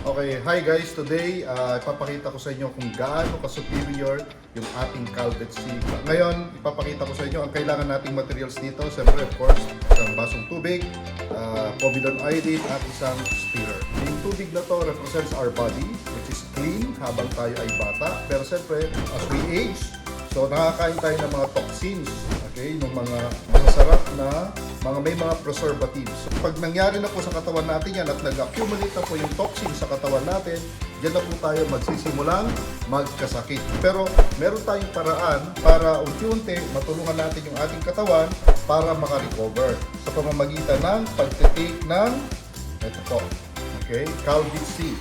Okay, hi guys. Today, ipapakita ko sa inyo kung gaano ka-superior yung ating Calvet C. Ngayon, ipapakita ko sa inyo ang kailangan nating materials dito. Siyempre, of course, isang basong tubig, povidone iodine, at isang stirrer. Yung tubig na to represents our body, which is clean habang tayo ay bata. Pero siyempre, as we age, so nakakain tayo ng mga toxins, okay, ng mga masarap na may mga preservatives. So, pag nangyari na po sa katawan natin yan at nag-accumulate na po yung toxins sa katawan natin, diyan na po tayo magsisimulang magkasakit. Pero meron tayong paraan para unti-unti matulungan natin yung ating katawan para makarecover sa pamamagitan ng pagtitake ng ito po, okay, Calvet C.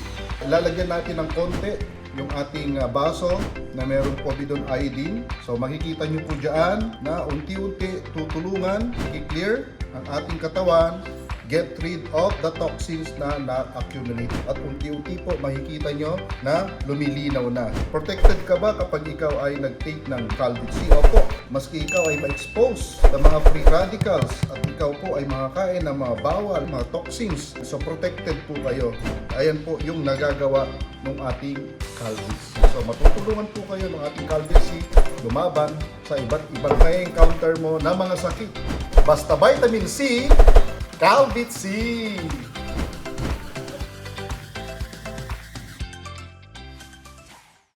Lalagyan natin ng konti yung ating baso na mayroong povidone iodine. So makikita nyo po dyan na unti-unti tutulungan, i-clear ang ating katawan, get rid of the toxins na na-accumulate. At unti-unti po makikita nyo na lumilinaw na. Protected ka ba kapag ikaw ay nag-take ng Calvet C? Opo, maski ikaw ay ma-expose sa mga free radicals at ikaw po ay makakain ng mga bawal, mga toxins. So protected po kayo. Ayan po yung nagagawa ng ating Calvet C. So matutulungan po kayo ng ating Calvet C lumaban sa iba't ibang na-encounter mo na mga sakit. Basta vitamin C, Calvet C!